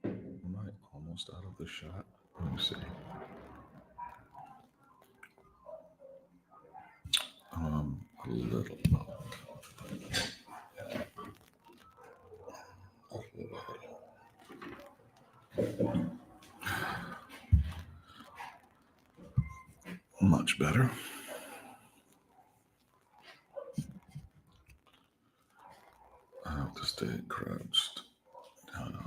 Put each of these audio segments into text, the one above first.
Am I almost out of the shot? Let me see. A little. Much better. I have to stay crouched down.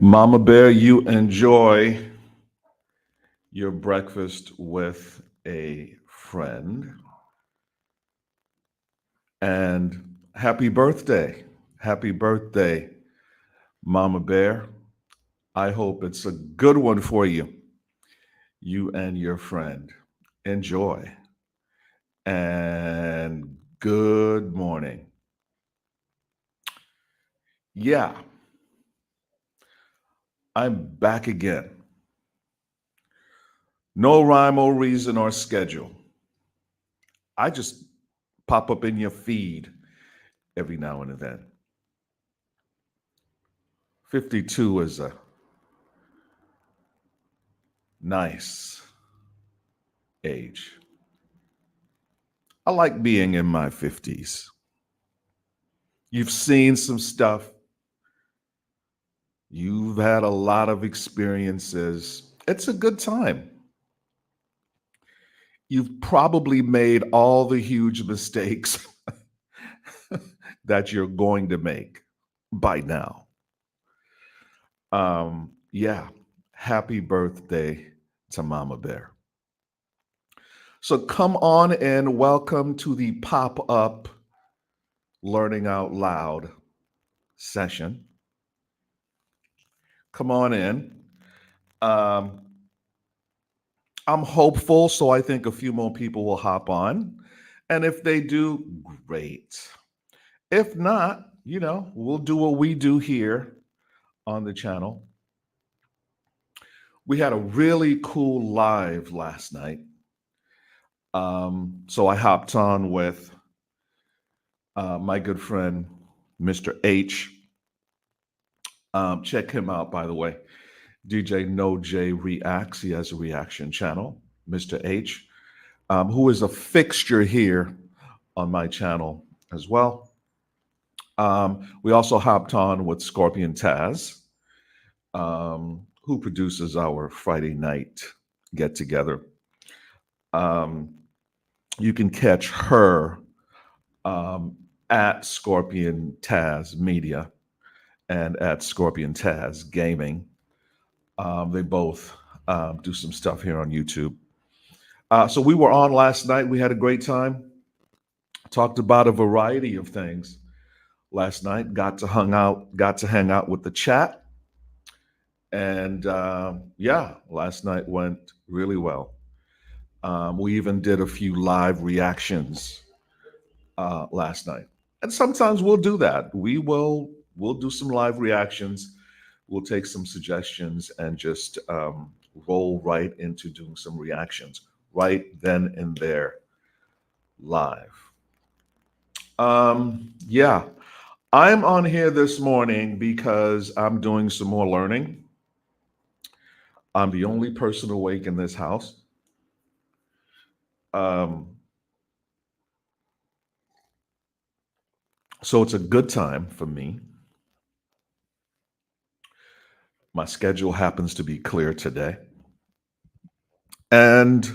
Mama Bear, you enjoy your breakfast with a friend. And happy birthday. Happy birthday, Mama Bear. I hope it's a good one for you, you and your friend. Enjoy. And good morning. Yeah, I'm back again. No rhyme or reason or schedule. I just pop up in your feed every now and then. 52 is a nice age. I like being in my 50s. You've seen some stuff, you've had a lot of experiences. It's a good time. You've probably made all the huge mistakes that you're going to make by now. Yeah, happy birthday to Mama Bear. So come on and welcome to the pop up Learning Out Loud session. Come on in. Um, I'm hopeful, so I think a few more people will hop on. And if they do, great. If not, we'll do what we do here on the channel. We had a really cool live last night. So I hopped on with my good friend, Mr. H. Check him out, by the way. DJ No J Reacts. He has a reaction channel, Mr. H, who is a fixture here on my channel as well. We also hopped on with Scorpion Taz, who produces our Friday night get together. You can catch her at Scorpion Taz Media and at Scorpion Taz Gaming. They both do some stuff here on YouTube. So we were on last night. We had a great time. Talked about a variety of things last night. Got to hang out with the chat, and yeah, last night went really well. We even did a few live reactions last night, and sometimes we'll do that. We'll do some live reactions. We'll take some suggestions and just roll right into doing some reactions right then and there live. Yeah, I'm on here this morning because I'm doing some more learning. I'm the only person awake in this house. So it's a good time for me. My schedule happens to be clear today. And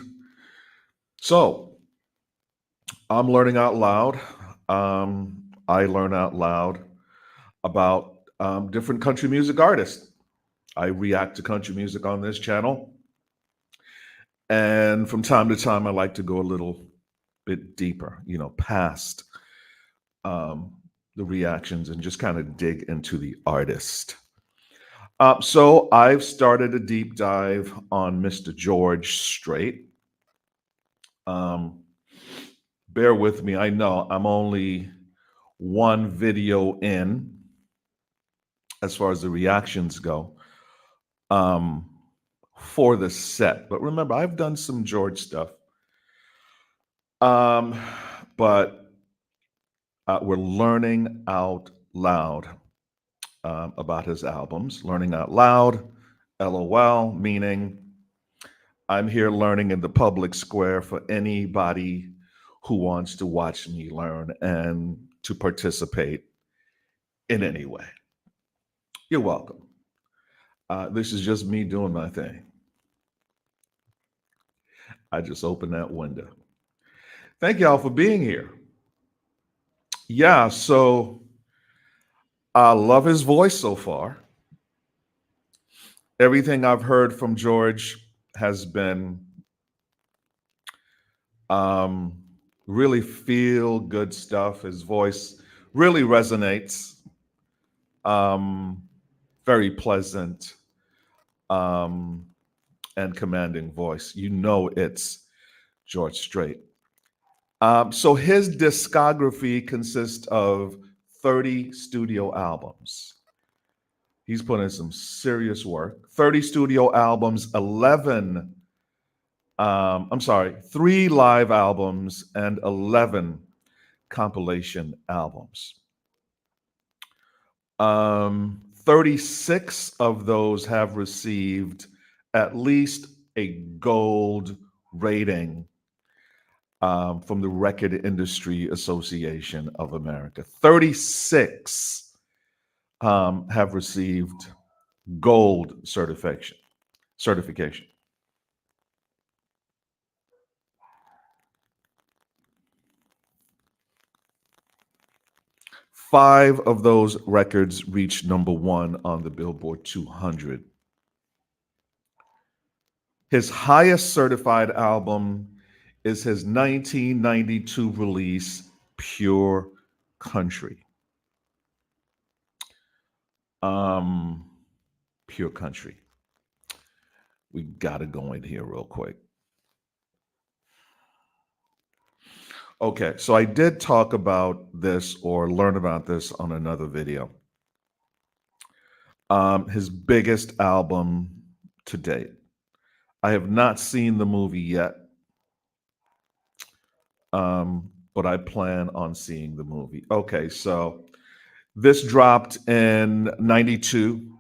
so I'm learning out loud. I learn out loud about different country music artists. I react to country music on this channel. And from time to time, I like to go a little bit deeper, past the reactions and just kind of dig into the artist. So I've started a deep dive on Mr. George Strait. Bear with me. I know I'm only one video in as far as the reactions go for the set. But remember, I've done some George stuff. But we're learning out loud about his albums. Learning out loud, LOL, meaning I'm here learning in the public square for anybody who wants to watch me learn and to participate in any way. You're welcome. This is just me doing my thing. I just opened that window. Thank y'all for being here. Yeah, so I love his voice so far. Everything I've heard from George has been really feel good stuff. His voice really resonates. Very pleasant and commanding voice. You know it's George Strait. So his discography consists of 30 studio albums. He's put in some serious work. 30 studio albums, 3 live albums, and 11 compilation albums. 36 of those have received at least a gold rating from the Record Industry Association of America. 36 have received gold certification. 5 of those records reached number 1 on the Billboard 200. His highest certified album is his 1992 release, Pure Country. Pure Country. We got to go in here real quick. Okay, so I did talk about this or learn about this on another video. His biggest album to date. I have not seen the movie yet, but I plan on seeing the movie. Okay, so this dropped in 92,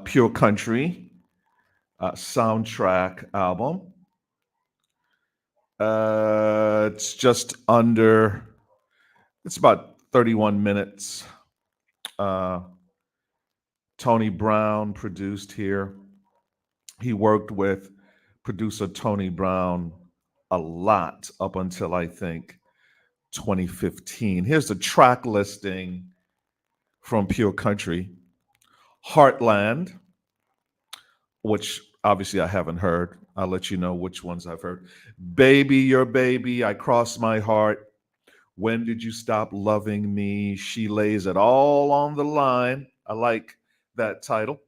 Pure Country soundtrack album. It's just under, it's about 31 minutes. Uh, Tony Brown produced here. He worked with producer Tony Brown a lot up until I think 2015. Here's the track listing from Pure Country: Heartland, which obviously I haven't heard. I'll let you know which ones I've heard. Baby, Your Baby, I Cross My Heart, When Did You Stop Loving Me? She Lays It All on the Line. I like that title.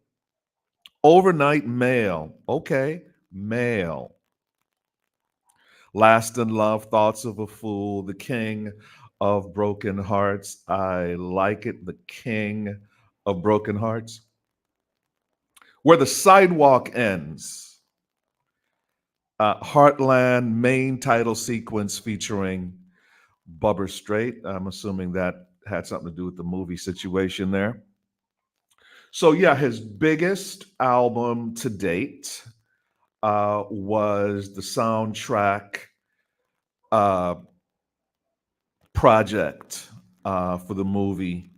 Overnight Mail. Okay, Mail. Last in Love, Thoughts of a Fool, The King of Broken Hearts. I like it, The King of Broken Hearts. Where the Sidewalk Ends. Heartland main title sequence featuring Bubber Strait. I'm assuming that had something to do with the movie situation there. So, yeah, his biggest album to date was the soundtrack uh, project for the movie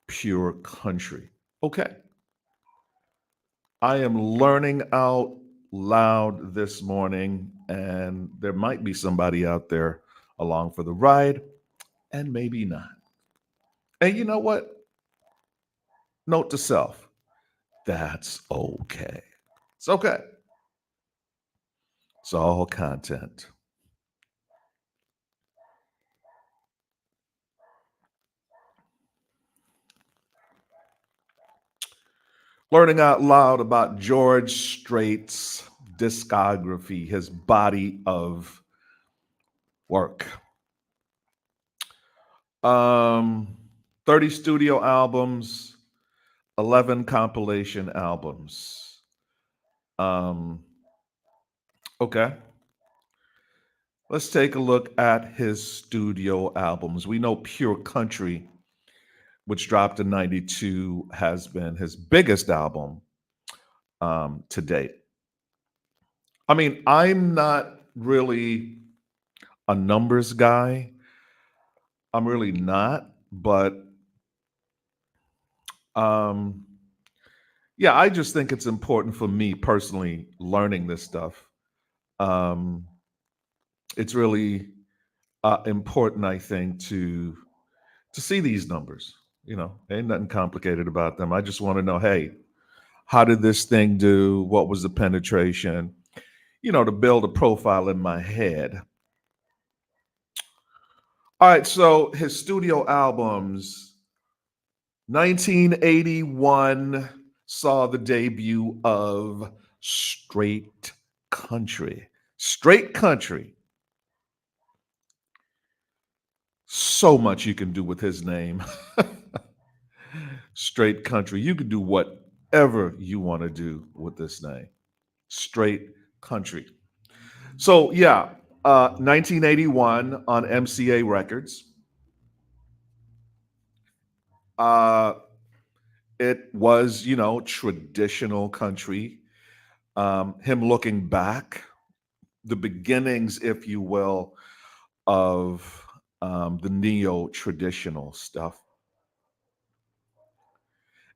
Pure Country. Okay. I am learning out loud this morning, and there might be somebody out there along for the ride, and maybe not. And you know what? Note to self, that's okay. It's okay. It's all content. Learning out loud about George Strait's discography, his body of work. 30 studio albums, 11 compilation albums. Um, okay. Let's take a look at his studio albums. We know Pure Country, which dropped in 92, has been his biggest album to date. I mean, I'm not really a numbers guy. I'm really not, but um, yeah, I just think it's important for me personally learning this stuff. Um, it's really important, I think, to see these numbers. You know, ain't nothing complicated about them. I just want to know, hey, how did this thing do? What was the penetration? You know, to build a profile in my head. All right, so his studio albums, 1981 saw the debut of Straight Country. Straight Country. So much you can do with his name. Straight Country. You can do whatever you want to do with this name. Straight Country. So, yeah, 1981 on MCA Records. Uh, it was, you know, traditional country. Him looking back, the beginnings, if you will, of the neo traditional stuff.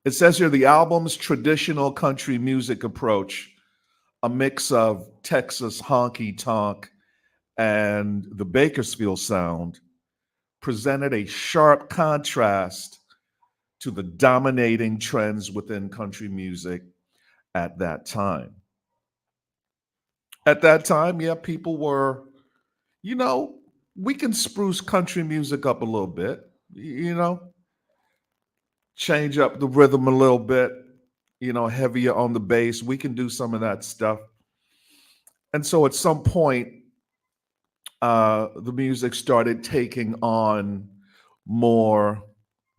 It says here the album's traditional country music approach, a mix of Texas honky tonk and the Bakersfield sound, presented a sharp contrast to the dominating trends within country music at that time. At that time, yeah, people were, you know, we can spruce country music up a little bit, you know, change up the rhythm a little bit, you know, heavier on the bass. We can do some of that stuff. And so at some point, the music started taking on more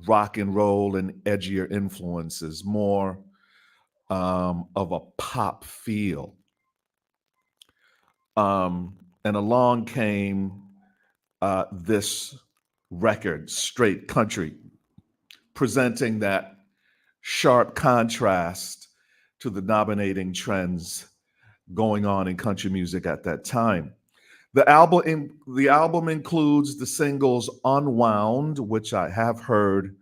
rock and roll and edgier influences, more of a pop feel. And along came this record, Straight Country, presenting that sharp contrast to the dominating trends going on in country music at that time. The album includes the singles Unwound, which I have heard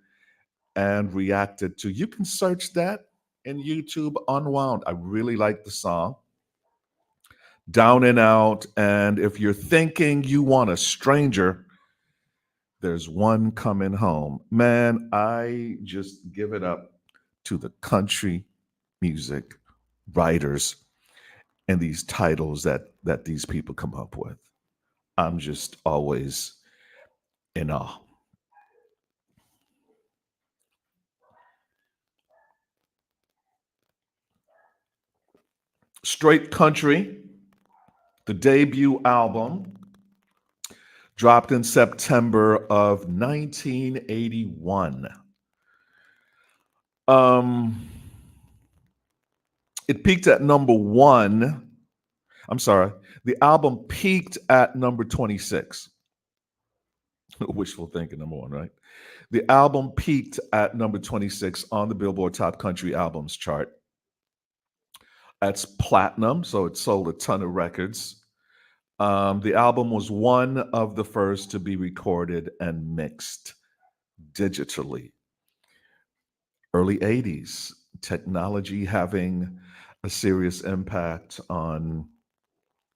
and reacted to. You can search that in YouTube, Unwound. I really like the song. Down and Out, and if you're thinking you want a stranger, there's one coming home. Man, I just give it up to the country music writers and these titles that these people come up with. I'm just always in awe. Straight Country, the debut album, dropped in September of 1981. Um, it peaked at number one. I'm sorry. The album peaked at number 26. Wishful thinking, number one, right? The album peaked at number 26 on the Billboard Top Country Albums chart. That's platinum, so it sold a ton of records. The album was one of the first to be recorded and mixed digitally. Early 80s, technology having a serious impact on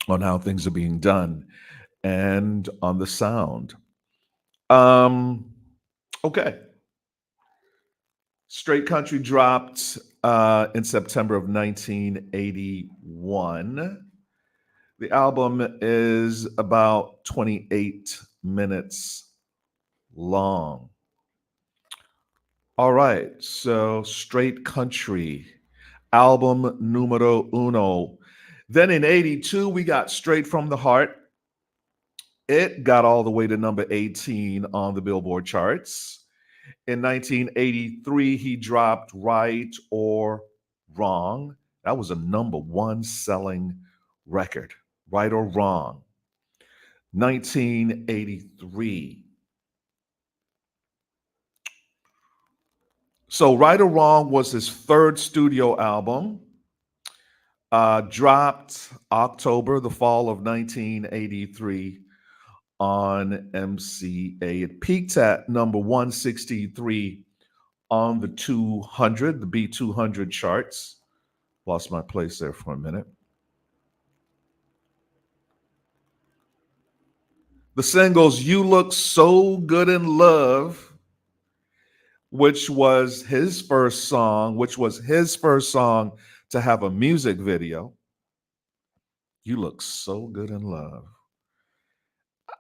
how things are being done and on the sound. Um, okay. Straight Country dropped in September of 1981. The album is about 28 minutes long. All right, so Straight Country, album numero uno. Then in 82, we got Straight from the Heart. It got all the way to number 18 on the Billboard charts. In 1983, he dropped Right or Wrong. That was a number one selling record. Right or Wrong. 1983. So, Right or Wrong was his third studio album, dropped October, the fall of 1983 on MCA. It peaked at number 163 on the 200, the B200 charts. Lost my place there for a minute. The singles You Look So Good in Love, which was his first song, to have a music video. You Look So Good in Love.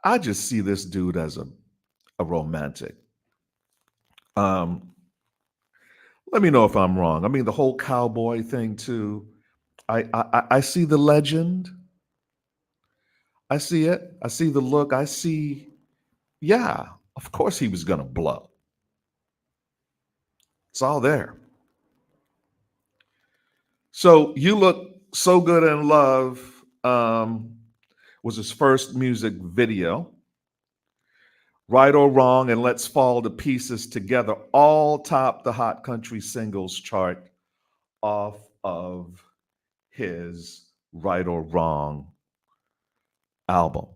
I just see this dude as a romantic. Um, Let me know if I'm wrong. I mean, the whole cowboy thing too. I see the legend. I see it. I see the look. I see. Yeah, of course he was gonna blow. It's all there. So you look so good in love. Was his first music video. Right or Wrong and Let's Fall to Pieces Together all top the Hot Country Singles chart off of his Right or Wrong album.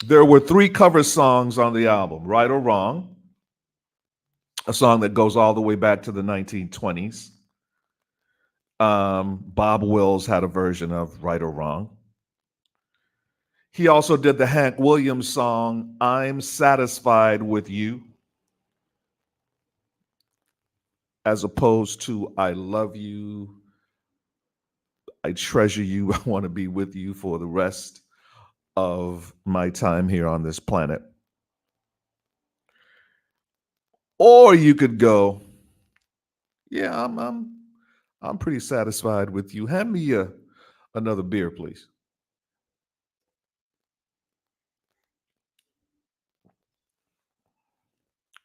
There were three cover songs on the album: Right or Wrong, a song that goes all the way back to the 1920s. Bob Wills had a version of Right or Wrong. He also did the Hank Williams song, I'm Satisfied with You, as opposed to I Love You, I Treasure You, I Want to Be with You for the rest of my time here on this planet. Or you could go, yeah, I'm pretty satisfied with you. Hand me Another beer, please.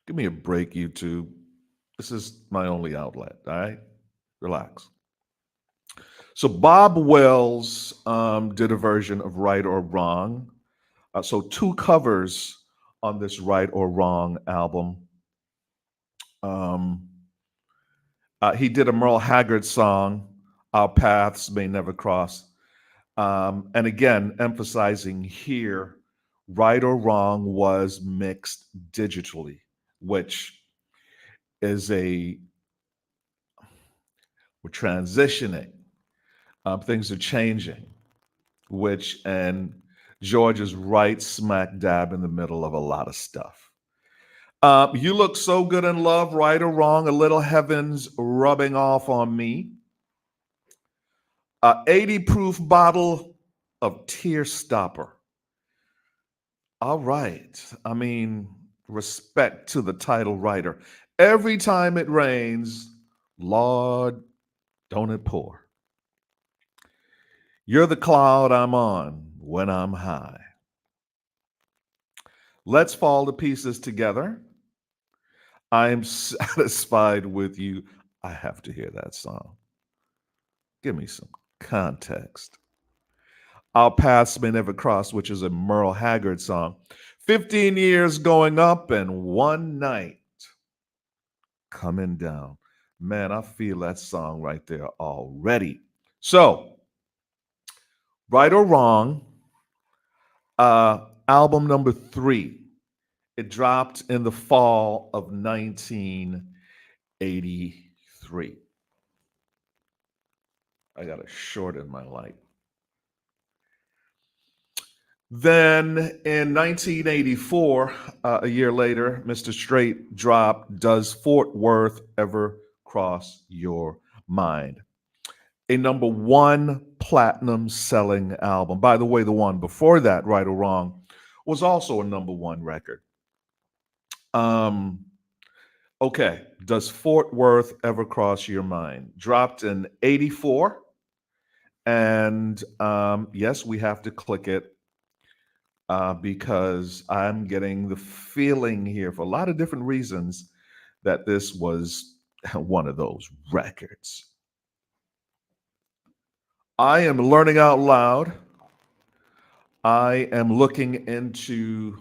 Give me a break, YouTube. This is my only outlet. All right, relax. So Bob Wells did a version of Right or Wrong. So two covers on this Right or Wrong album. Um, he did a Merle Haggard song, Our Paths May Never Cross. And again, emphasizing here, Right or Wrong was mixed digitally, which is we're transitioning. Things are changing, and George is right smack dab in the middle of a lot of stuff. You look so good in love, right or wrong, a little heavens rubbing off on me. 80 proof bottle of tear stopper. All right. I mean, respect to the title writer. Every time it rains, Lord, don't it pour. You're the cloud I'm on when I'm high. Let's fall to pieces together. I am satisfied with you. I have to hear that song. Give me some context. Our paths may never cross, which is a Merle Haggard song. 15 years going up and one night coming down. Man, I feel that song right there already. So, right or wrong, album number 3. It dropped in the fall of 1983. I got to shorten my light. Then in 1984, a year later, Mr. Strait dropped Does Fort Worth Ever Cross Your Mind? A number one platinum selling album. By the way, the one before that, Right or Wrong, was also a number one record. Um, okay, Does Fort Worth Ever Cross Your Mind? Dropped in 84. And yes, we have to click it because I'm getting the feeling here for a lot of different reasons that this was one of those records. I am learning out loud. I am looking into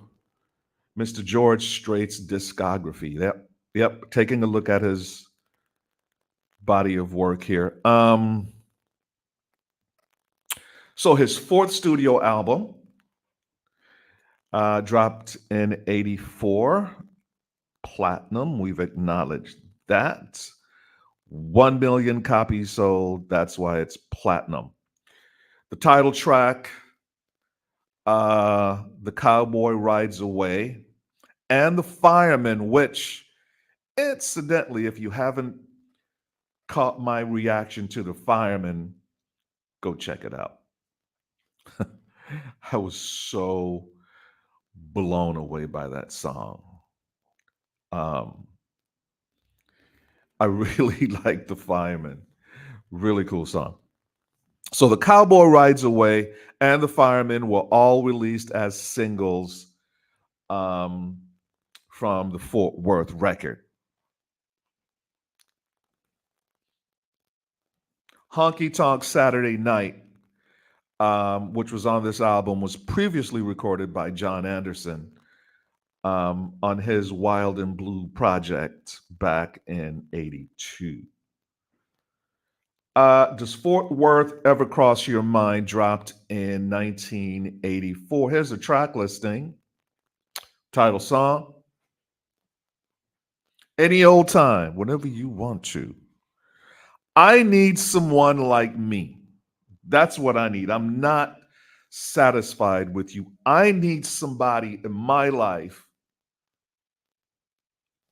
Mr. George Strait's discography. Yep, taking a look at his body of work here. So his fourth studio album dropped in 84, platinum. We've acknowledged that. 1 million copies sold. That's why it's platinum. The title track, The Cowboy Rides Away, and The Fireman, which, incidentally, if you haven't caught my reaction to The Fireman, go check it out. I was so blown away by that song. Um, I really like The Fireman. Really cool song. So The Cowboy Rides Away and The Fireman were all released as singles um, from the Fort Worth record. Honky Tonk Saturday Night, which was on this album, was previously recorded by John Anderson on his Wild and Blue project back in 82. Does Fort Worth Ever Cross Your Mind dropped in 1984? Here's a track listing. Title song, Any Old Time, Whenever You Want to. I need someone like me. That's what I need. I'm not satisfied with you. I need somebody in my life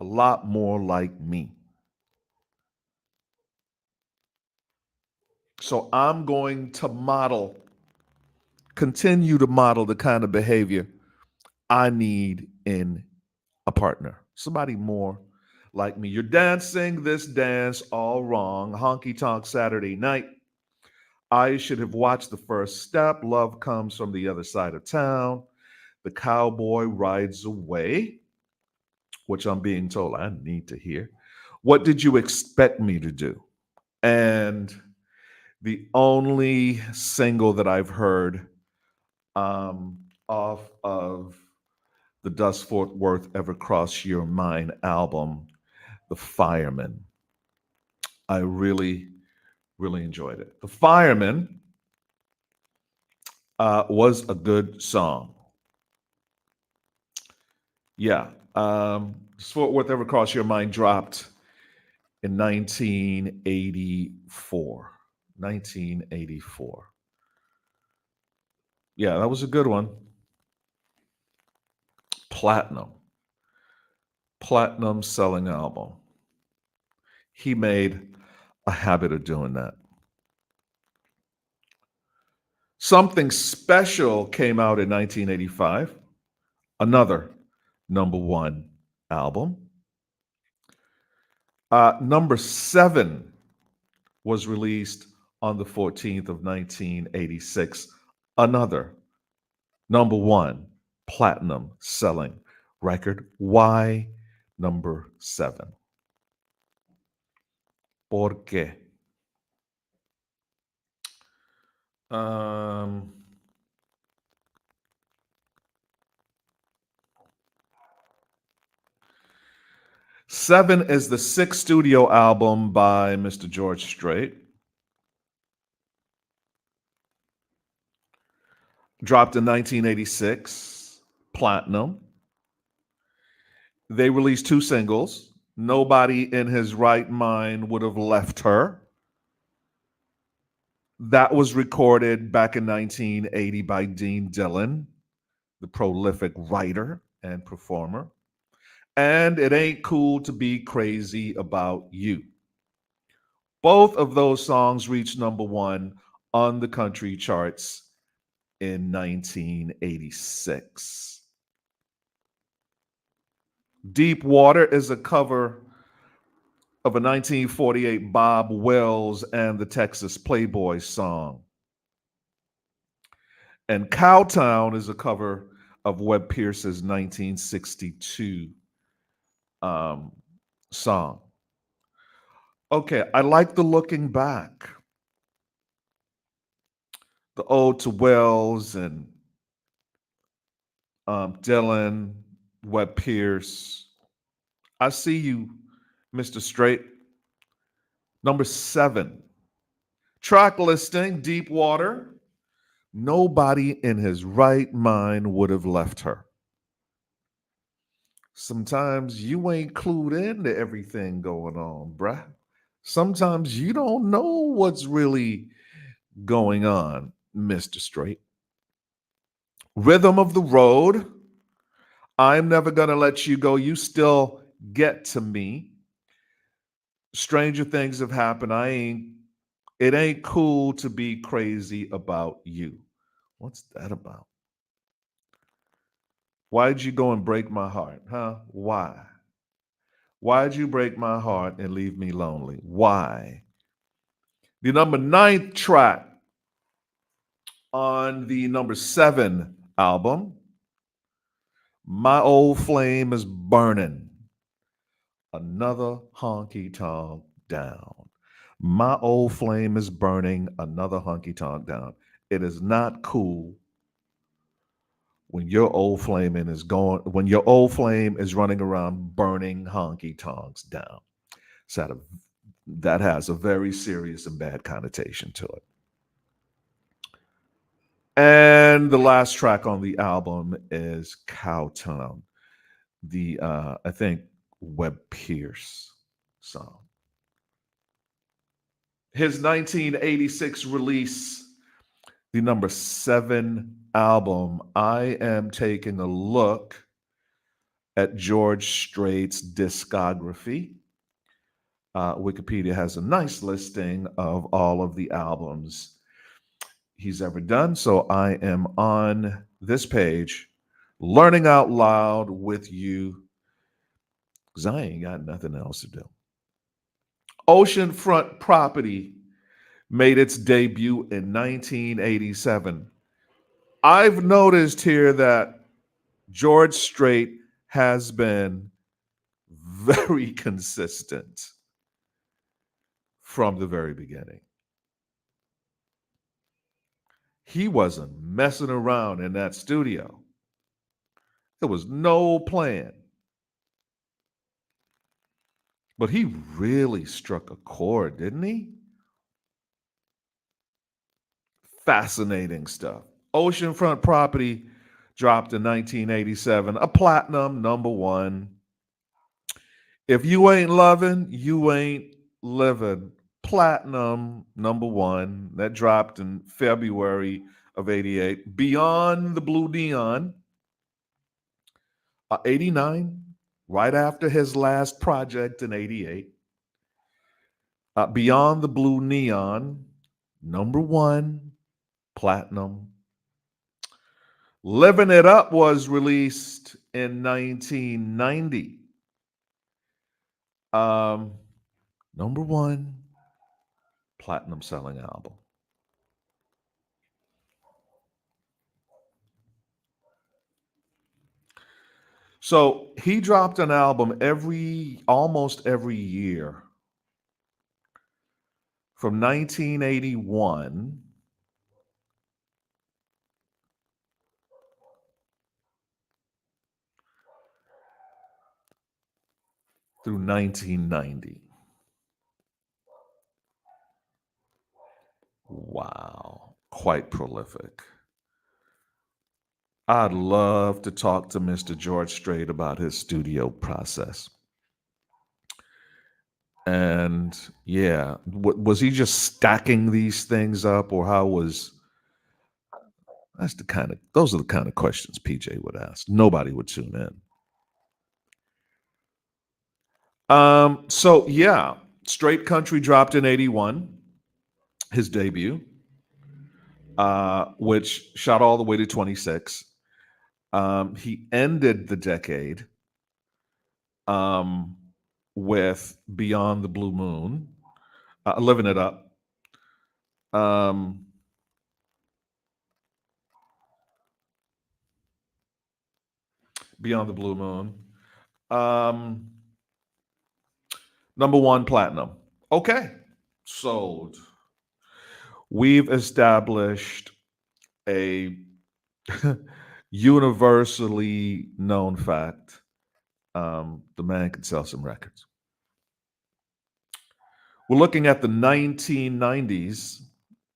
a lot more like me. So I'm going to continue to model the kind of behavior I need in a partner. Somebody more like me. You're dancing this dance all wrong. Honky Tonk Saturday Night. I should have watched the first step. Love comes from the other side of town. The cowboy rides away, which I'm being told I need to hear. What did you expect me to do? And the only single that I've heard off of the Does Fort Worth Ever Cross Your Mind album, The Fireman. I really, really enjoyed it. The Fireman was a good song. Yeah. Does Fort Worth Ever Cross Your Mind dropped in 1984. 1984. Yeah, that was a good one. Platinum. Platinum selling album. He made a habit of doing that. Something Special came out in 1985, another number one album. Number 7 was released on the 14th of 1986, another number one platinum selling record. Why number 7? ¿Por qué? Um, 7 is the 6th studio album by Mr. George Strait. Dropped in 1986, platinum. They released 2 singles. Nobody in his right mind would have left her. That was recorded back in 1980 by Dean Dillon, the prolific writer and performer. And It Ain't Cool to Be Crazy About You. Both of those songs reached number 1 on the country charts in 1986. Deep Water is a cover of a 1948 Bob Wells and the Texas Playboys song. And Cowtown is a cover of Webb Pierce's 1962 song. Okay, I like the looking back. The ode to Wells and Dylan, Webb Pierce. I see you, Mr. Strait. Number 7. Track listing, Deep Water. Nobody in his right mind would have left her. Sometimes you ain't clued into everything going on, bruh. Sometimes you don't know what's really going on, Mr. Strait. Rhythm of the Road. I'm never gonna let you go. You still get to me. Stranger things have happened. It ain't cool to be crazy about you. What's that about? Why'd you go and break my heart? Huh? Why? Why'd you break my heart and leave me lonely? Why? The number 9th track on the number 7 album, My Old Flame is Burning. Another honky tonk down. My old flame is burning, another honky tonk down. It is not cool when your old flame when your old flame is running around burning honky tonks down. So that has a very serious and bad connotation to it. And the last track on the album is Cowtown, the I think Webb Pierce song. His 1986 release, the number 7 album. I am taking a look at George Strait's discography. Wikipedia has a nice listing of all of the albums he's ever done. So I am on this page, learning out loud with you, because I ain't got nothing else to do. Oceanfront Property, made its debut in 1987. I've noticed here that George Strait has been very consistent from the very beginning. He wasn't messing around in that studio. There was no plan. But he really struck a chord, didn't he? Fascinating stuff. Oceanfront Property dropped in 1987, a platinum number one. If you ain't loving, you ain't living. Platinum number one. That dropped in February of 88. Beyond the Blue Neon, 89, right after his last project in 88. Beyond the Blue Neon, number one, platinum. Living It Up was released in 1990. Number one, platinum selling album. So he dropped an album almost every year from 1981 through 1990. Wow, quite prolific. I'd love to talk to Mr. George Strait about his studio process. And yeah, was he just stacking these things up, or how was those are the kind of questions PJ would ask. Nobody would tune in. So yeah, Straight Country dropped in 81, his debut, which shot all the way to 26. He ended the decade with Beyond the Blue Moon, Living It Up. Beyond the Blue Moon. Number one, platinum. Okay, sold. We've established a universally known fact. The man can sell some records. We're looking at the 1990s,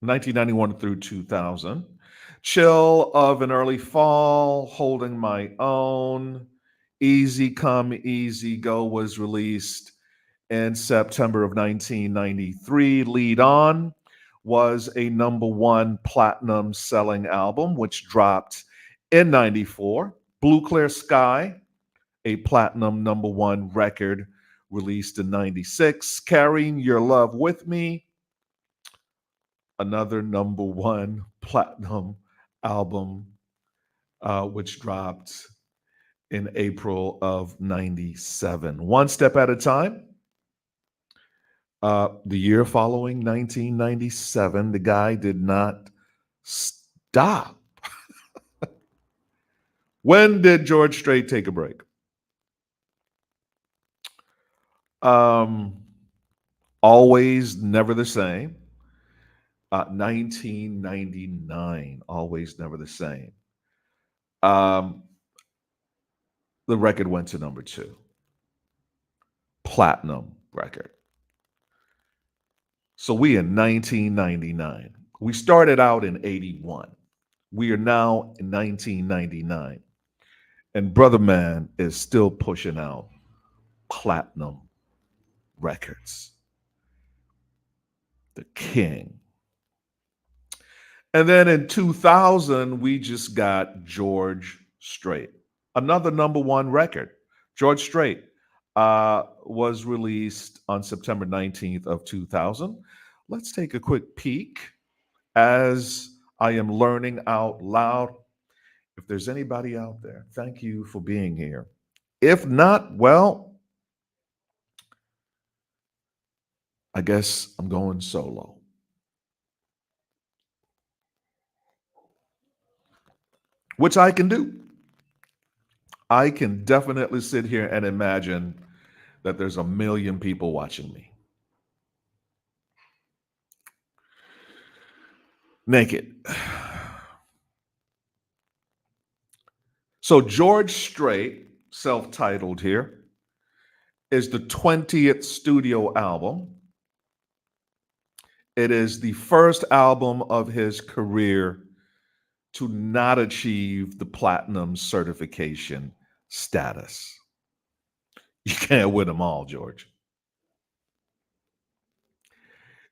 1991 through 2000. Chill of an Early Fall, Holding My Own, Easy Come, Easy Go was released in September of 1993. Lead On was a number one platinum selling album, which dropped in 94. Blue Clear Sky, a platinum number one record released in 96. Carrying Your Love With Me, another number one platinum album, which dropped in April of 97. One Step at a Time, the year following 1997, the guy did not stop. When did George Strait take a break? Always Never the Same. 1999, Always Never the Same. The record went to number two. Platinum record. So we in 1999. We started out in 81. We are now in 1999. And Brother Man is still pushing out platinum records. The king. And then in 2000, we just got George Strait, another number one record. George Strait was released on September 19th of 2000. Let's take a quick peek as I am learning out loud. If there's anybody out there, thank you for being here. If not, well, I guess I'm going solo. which I can do. I can definitely sit here and imagine that there's a million people watching me naked. So, George Strait, self titled here, is the 20th studio album. It is the first album of his career to not achieve the platinum certification status. You can't win them all, George.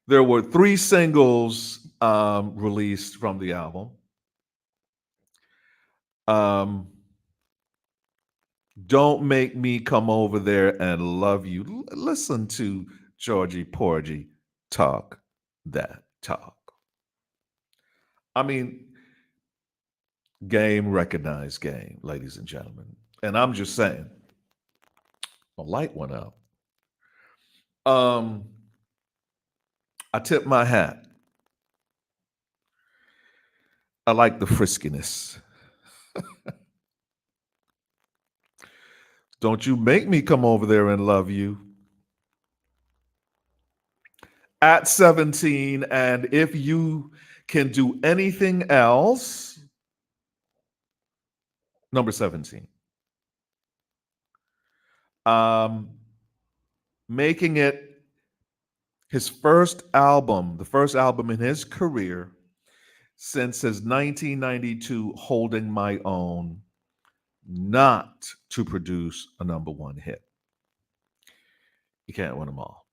There were three singles released from the album. Um, Don't Make Me Come Over There and Love You. Listen to Georgie Porgy talk that talk. I mean, game recognized game, ladies and gentlemen. And I'm just saying, a light went out. Um, I tip my hat. I like the friskiness. Don't you make me come over there and love you. At 17, and if you can do anything else, number 17. Um, Making it his first album, the first album in his career since his 1992 Holding My Own, not to produce a number one hit. You can't win them all.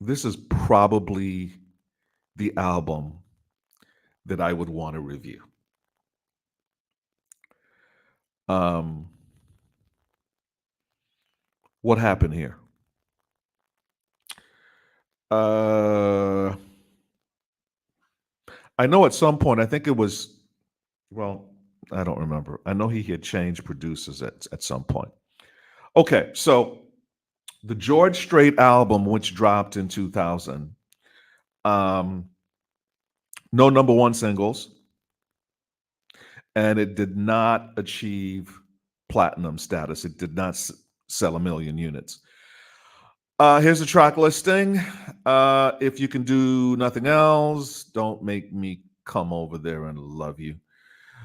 This is probably the album that I would want to review. Um, what happened here? Uh, I know at some point, I think it was, well, I don't remember. I know he had changed producers at some point. Okay, so the George Strait album, which dropped in 2000, um, no number one singles, and it did not achieve platinum status. It did not sell a million units. Here's the track listing. If you can do nothing else, don't make me come over there and love you.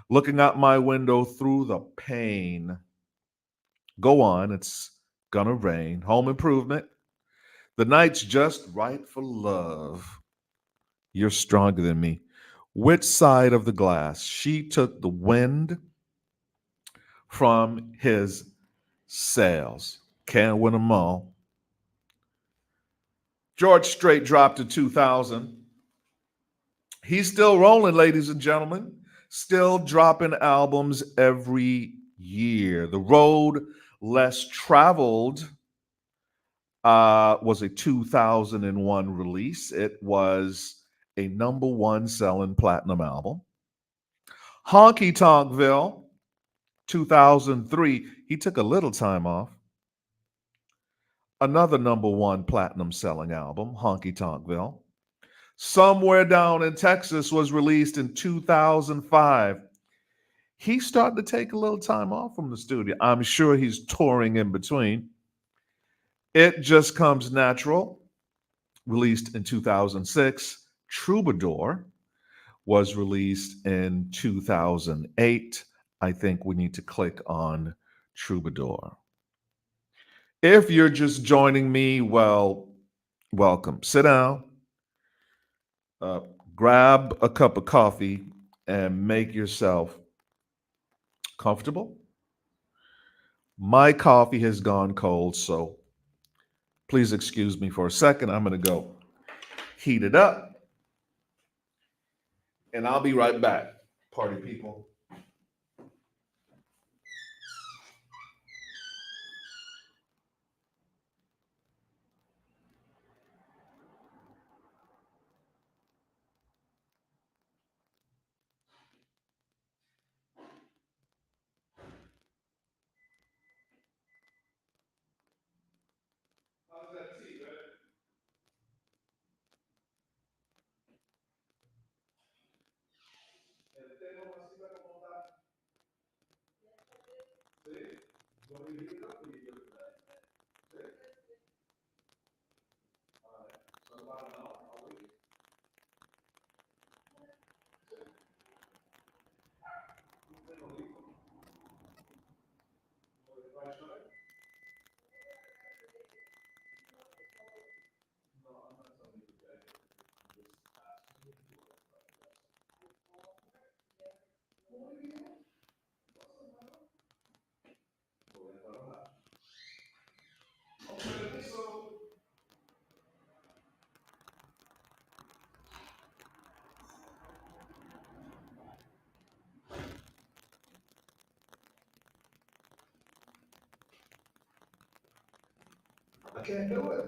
Looking out my window through the pane. Go on, it's gonna rain. Home improvement. The night's just right for love. You're stronger than me. Which side of the glass? She took the wind from his sails. Can't win them all. George Strait dropped in 2000. He's still rolling, ladies and gentlemen. Still dropping albums every year. The Road Less Traveled was a 2001 release. It was a number one selling platinum album. Honky Tonkville, 2003. He took a little time off. Another number one platinum selling album, Honky Tonkville. Somewhere Down in Texas was released in 2005. He's starting to take a little time off from the studio. I'm sure he's touring in between. It Just Comes Natural, released in 2006. Troubadour was released in 2008. I think we need to click on Troubadour. If you're just joining me, well, welcome. Sit down, uh, grab a cup of coffee, and make yourself comfortable. My coffee has gone cold, so please excuse me for a second. I'm going to go heat it up, and I'll be right back, party people. How's that tea, man? I can't do it.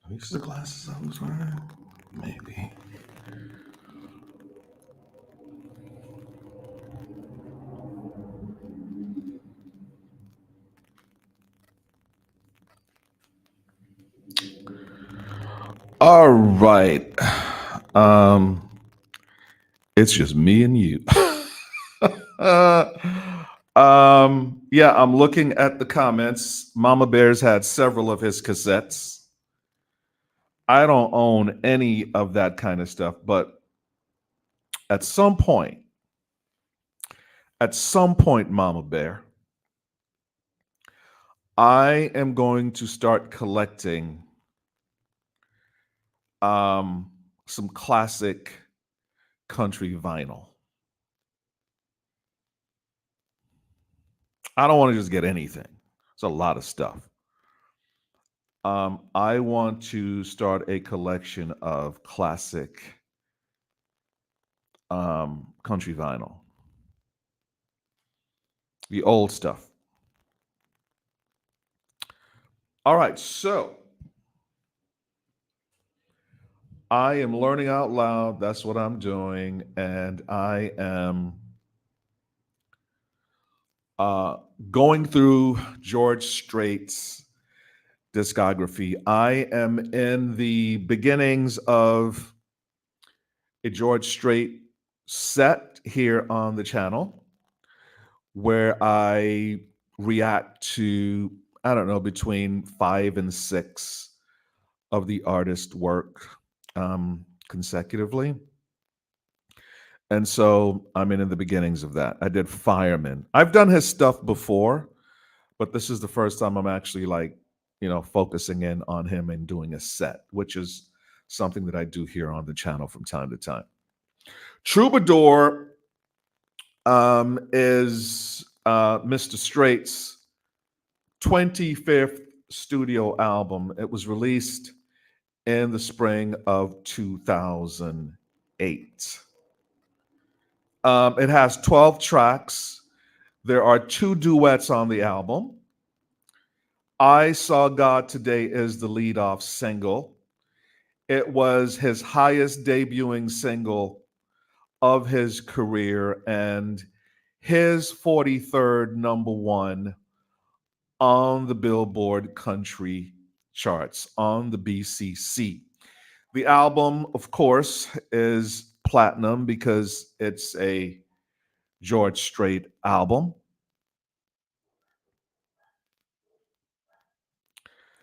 Are these the glasses I was wearing? Maybe. All right. Um, it's just me and you. Yeah, I'm looking at the comments. Mama Bear's had several of his cassettes. I don't own any of that kind of stuff, but at some point, Mama Bear, I am going to start collecting some classic country vinyl. I don't want to just get anything. It's a lot of stuff. I want to start a collection of classic country vinyl, the old stuff. All right, so I am learning out loud. That's what I'm doing, and I am uh, going through George Strait's discography. I am in the beginnings of a George Strait set here on the channel where I react to, I don't know, between 5 and 6 of the artist's work consecutively. And so I'm in the beginnings of that. I did Fireman. I've done his stuff before, but this is the first time I'm actually like, focusing in on him and doing a set, which is something that I do here on the channel from time to time. Troubadour is Mr. Strait's 25th studio album. It was released in the spring of 2008. It has 12 tracks. There are 2 duets on the album. I Saw God Today is the lead-off single. It was his highest debuting single of his career and his 43rd number one on the Billboard Country charts, on the BCC. The album, of course, is platinum because it's a George Strait album.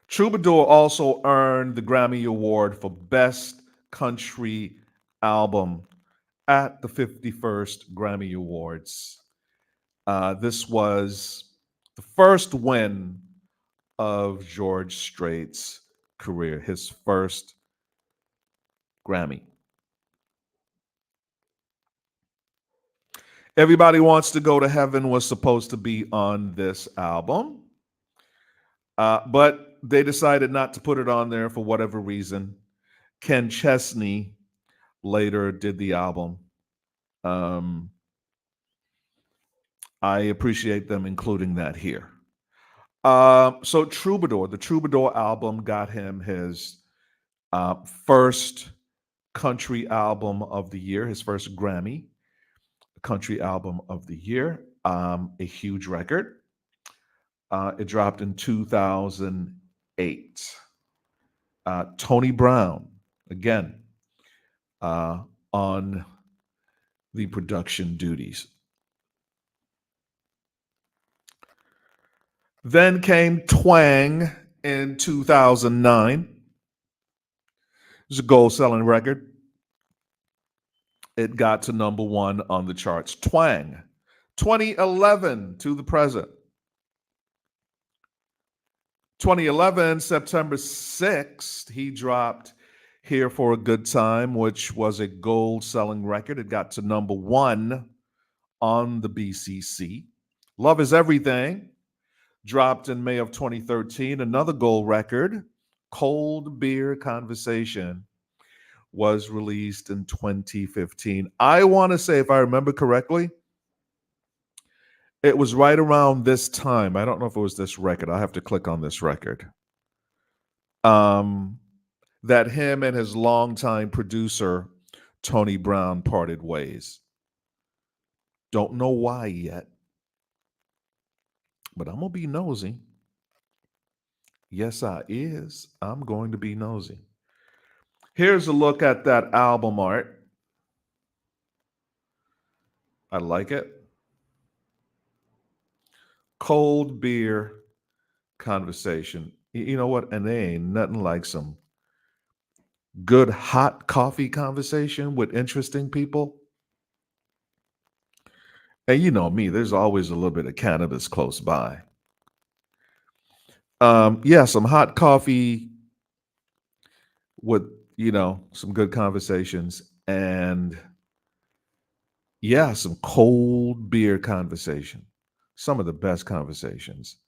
Troubadour also earned the Grammy Award for Best Country Album at the 51st Grammy Awards. This was the first win of George Strait's career, his first Grammy. Everybody Wants to Go to Heaven was supposed to be on this album, but they decided not to put it on there for whatever reason. Ken Chesney later did the album. I appreciate them including that here. So Troubadour, the Troubadour album got him his first country album of the year, his first Grammy country album of the year, a huge record. It dropped in 2008. Tony Brown, again, on the production duties. Then came Twang in 2009. It was a gold selling record. It got to number one on the charts. Twang, 2011 to the present. 2011, September 6th, he dropped Here for a Good Time, which was a gold selling record. It got to number one on the BCC. Love is Everything dropped in May of 2013. Another gold record, Cold Beer Conversation, was released in 2015. I want to say, if I remember correctly, it was right around this time. I don't know if it was this record. I'll have to click on this record. That him and his longtime producer, Tony Brown, parted ways. Don't know why yet, but I'm going to be nosy. Yes, I is. I'm going to be nosy. Here's a look at that album art. I like it. Cold Beer Conversation. You know what? And there ain't nothing like some good hot coffee conversation with interesting people. And you know me, there's always a little bit of cannabis close by. Yeah, some hot coffee with, some good conversations, and yeah, some cold beer conversation. Some of the best conversations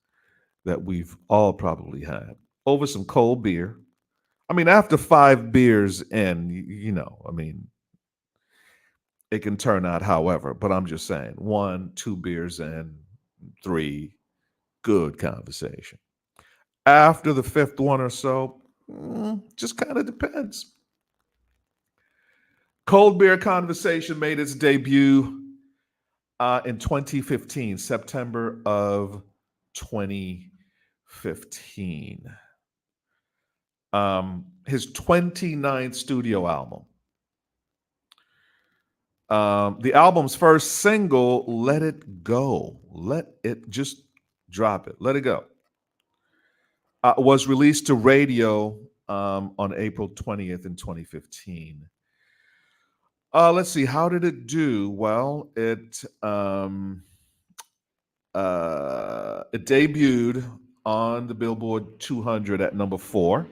that we've all probably had over some cold beer. I mean, after 5 beers in, it can turn out however, but I'm just saying 1, 2 beers in, 3, good conversation. After the fifth one or so, just kind of depends. Cold Beer Conversation made its debut in 2015, September of 2015. His 29th studio album. The album's first single, Let It Go. Let it just drop it. Let it go. Was released to radio on April 20th in 2015. Let's see. How did it do? Well, it debuted on the Billboard 200 at number 4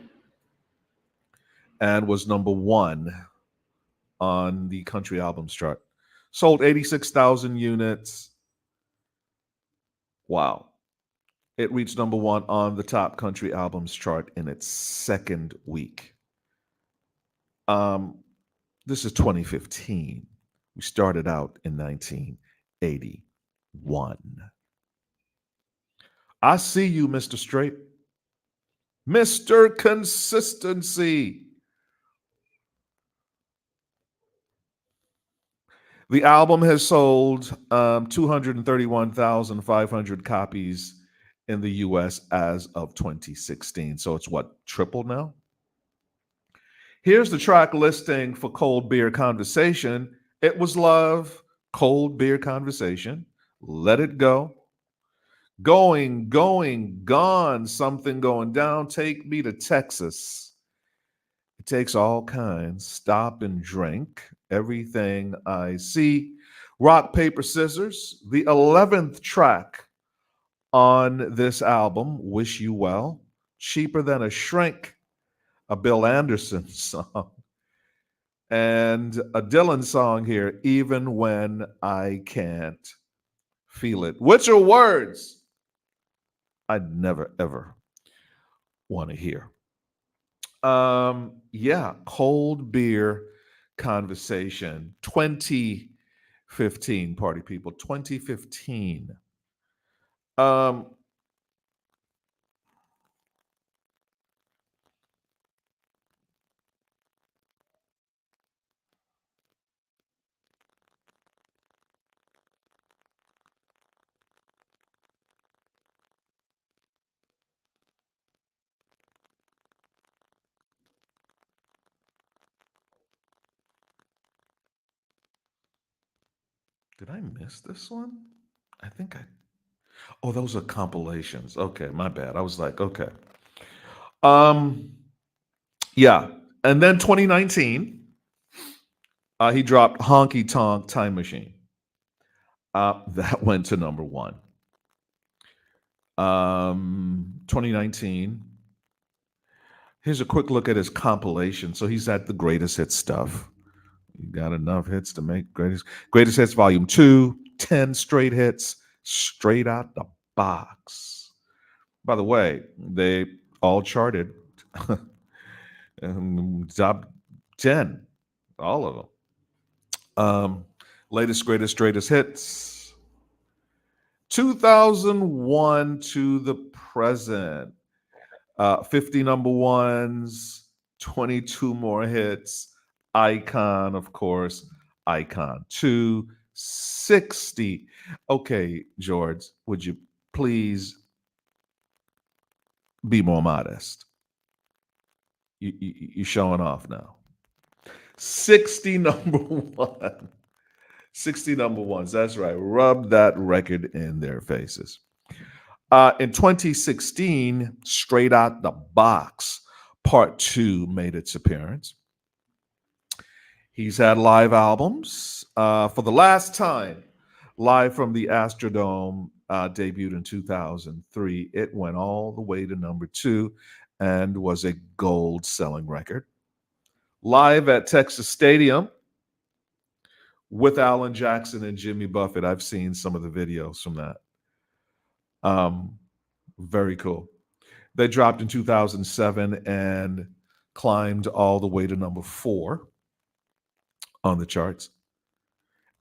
and was number 1 on the country albums chart. Sold 86,000 units. Wow. It reached number 1 on the top country albums chart in its second week. This is 2015. We started out in 1981. I see you, Mr. Strait. Mr. Consistency. The album has sold 231,500 copies in the US as of 2016. So it's what, triple now? Here's the track listing for Cold Beer Conversation. It Was Love, Cold Beer Conversation, Let It Go, Going, Gone, Something Going Down, Take Me to Texas. It takes all kinds, Stop and Drink, Everything I See, Rock, Paper, Scissors, the 11th track on this album, Wish You Well, Cheaper Than a Shrink, a Bill Anderson song, and a Dylan song here, Even When I Can't Feel It, which are words I'd never, ever want to hear. Yeah, Cold Beer Conversation, 2015, party people, 2015. Um, Did I miss this one? I think I. Oh, those are compilations. Okay, my bad. I was like, okay. Um, yeah. And then 2019, he dropped Honky Tonk Time Machine. That went to number one. 2019. Here's a quick look at his compilation. So he's at the greatest hits stuff. You got enough hits to make greatest hits volume 2, 10 straight hits straight out the box. By the way, they all charted top 10, all of them. Latest greatest hits 2001 to the present. 50 number ones, 22 more hits. Icon, of course. Icon 2, 60. Okay, George, would you please be more modest? You're showing off now. 60 number one. 60 number ones. That's right. Rub that record in their faces. In 2016, Straight Out the Box, Part 2 made its appearance. He's had live albums. For the last time, live from the Astrodome, debuted in 2003. It went all the way to number 2 and was a gold selling record. Live at Texas Stadium with Alan Jackson and Jimmy Buffett. I've seen some of the videos from that. Very cool. They dropped in 2007 and climbed all the way to number 4 on the charts.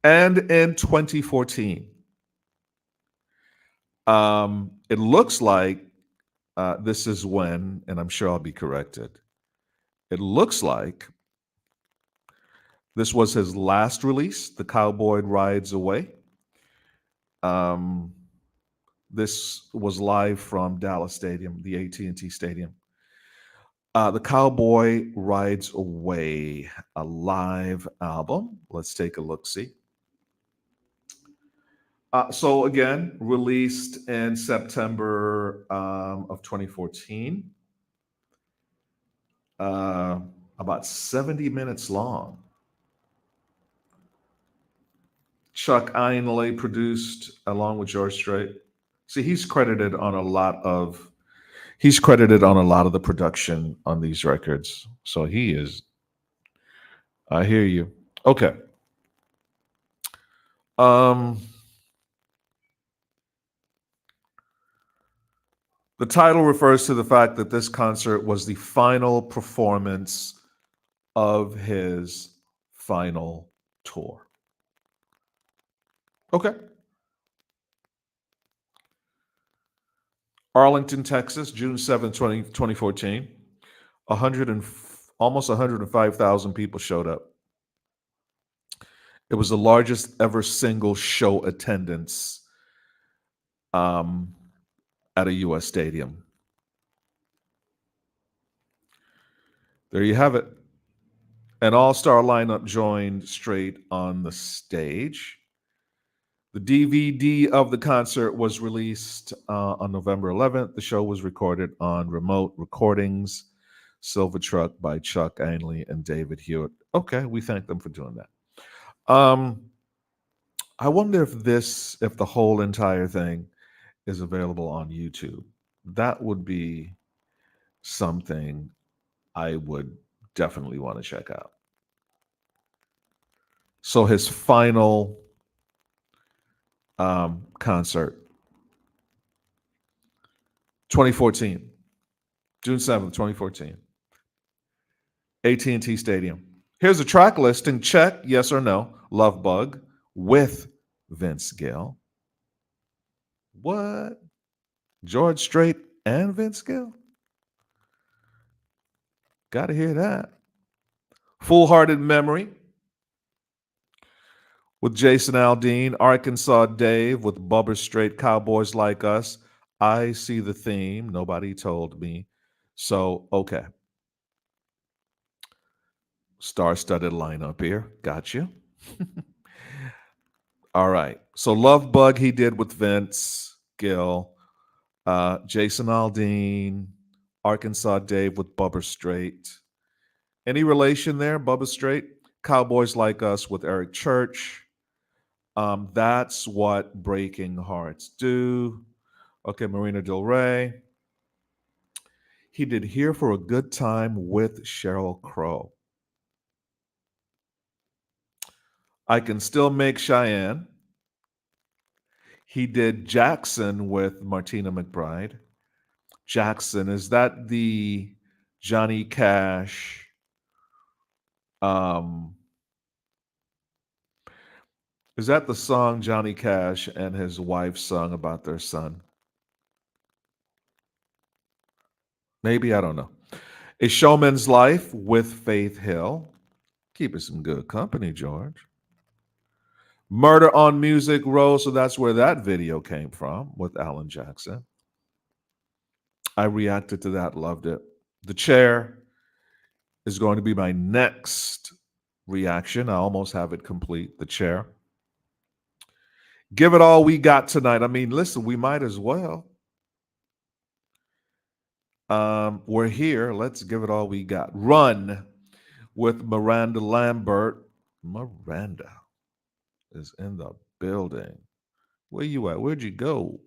And in 2014, it looks like this is when, and I'm sure I'll be corrected, it looks like this was his last release, The Cowboy Rides Away. This was live from Dallas Stadium, the AT&T Stadium. The Cowboy Rides Away, a live album. Let's take a look, see. So again, released in September of 2014. About 70 minutes long. Chuck Ainlay produced along with George Strait. See, he's credited on a lot of the production on these records. So he is. I hear you. Okay. The title refers to the fact that this concert was the final performance of his final tour. Okay. Arlington, Texas, June 7th, 2014. 100 and almost 105,000 people showed up. It was the largest ever single show attendance at a U.S. stadium. There you have it. An all-star lineup joined Strait on the stage. The DVD of the concert was released on November 11th. The show was recorded on remote recordings, Silver Truck by Chuck Ainlay and David Hewitt. Okay, we thank them for doing that. I wonder if the whole entire thing is available on YouTube. That would be something I would definitely want to check out. So his final concert, 2014, June 7th, 2014, AT&T Stadium. Here's a track listing. Check, yes or no. Love Bug with Vince Gill. What? George Strait and Vince Gill? Got to hear that. Full Hearted Memory with Jason Aldean. Arkansas Dave with Bubba Strait. Cowboys Like Us. I See the Theme. Nobody told me. So, okay. Star-studded lineup here. Got you. All right. So Love Bug he did with Vince Gill, Jason Aldean, Arkansas Dave with Bubba Strait. Any relation there, Bubba Strait? Cowboys Like Us with Eric Church. That's what breaking hearts do. Okay, Marina Del Rey. He did Here for a Good Time with Sheryl Crow. I Can Still Make Cheyenne. He did Jackson with Martina McBride. Jackson, is that the Johnny Cash? Um, is that the song Johnny Cash and his wife sung about their son? Maybe, I don't know. A Showman's Life with Faith Hill. Keep us some good company, George. Murder on Music Row. So that's where that video came from with Alan Jackson. I reacted to that, loved it. The Chair is going to be my next reaction. I almost have it complete. The Chair. Give It All We Got Tonight. I mean, listen, we might as well. We're here. Let's give it all we got. Run with Miranda Lambert. Miranda is in the building. Where you at? Where'd you go?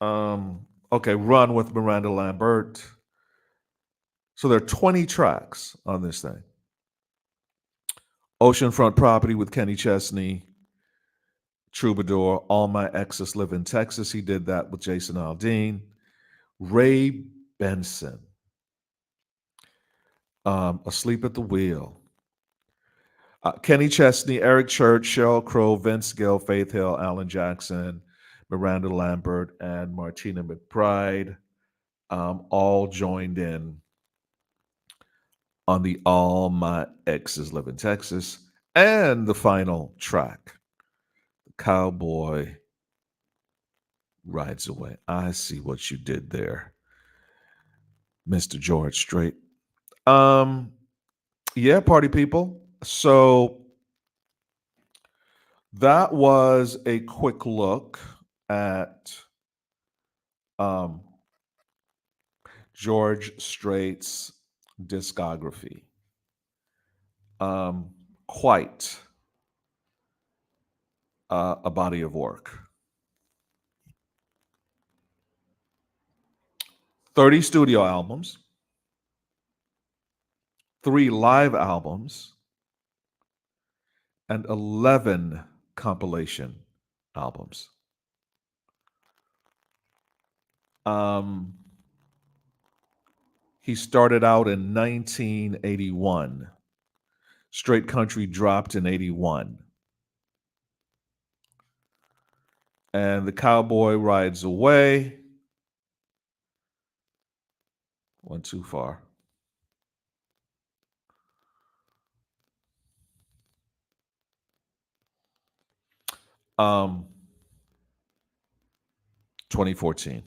Okay, Run with Miranda Lambert. So there are 20 tracks on this thing. Oceanfront Property with Kenny Chesney. Troubadour, All My Exes Live in Texas. He did that with Jason Aldean. Ray Benson. Asleep at the Wheel. Kenny Chesney, Eric Church, Sheryl Crow, Vince Gill, Faith Hill, Alan Jackson, Miranda Lambert, and Martina McBride all joined in on the All My Exes Live in Texas. And the final track, Cowboy Rides Away. I see what you did there, Mr. George Strait. Yeah, party people. So that was a quick look at George Strait's discography. Quite a body of work. 30 studio albums, 3 live albums, and 11 compilation albums. He started out in 1981. Straight Country dropped in 81. And The Cowboy Rides Away went too far. Um, 2014.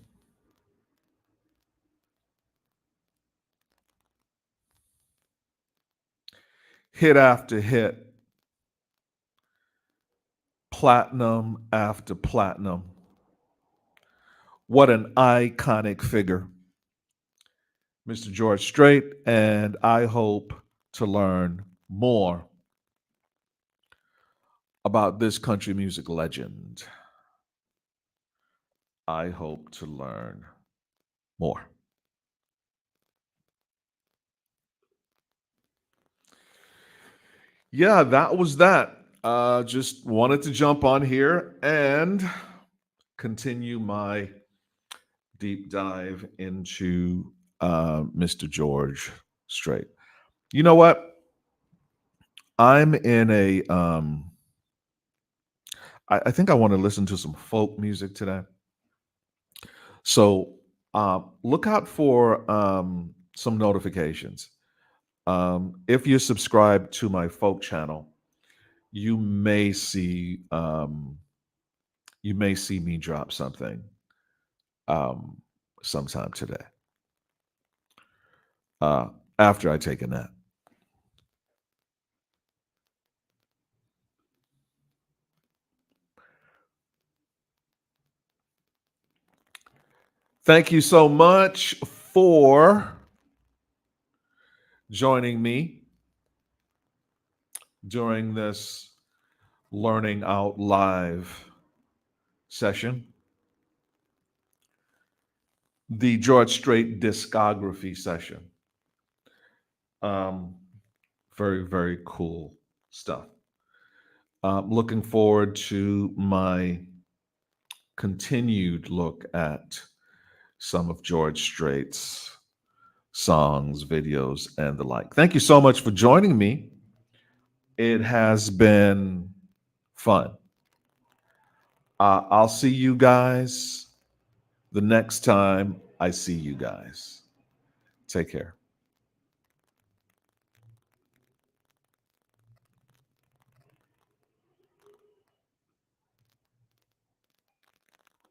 Hit after hit, platinum after platinum. What an iconic figure, Mr. George Strait, and I hope to learn more about this country music legend. I hope to learn more. Yeah, that was that. Just wanted to jump on here and continue my deep dive into Mr. George Strait. You know what? I'm in a I think I want to listen to some folk music today. So look out for some notifications. If you subscribe to my folk channel, you may see me drop something sometime today after I take a nap. Thank you so much for joining me during this Learning Out Live session, the George Strait discography session. Um, very, very cool stuff. Looking forward to my continued look at some of George Strait's songs, videos, and the like. Thank you so much for joining me. It has been fun. I'll see you guys the next time I see you guys. Take care.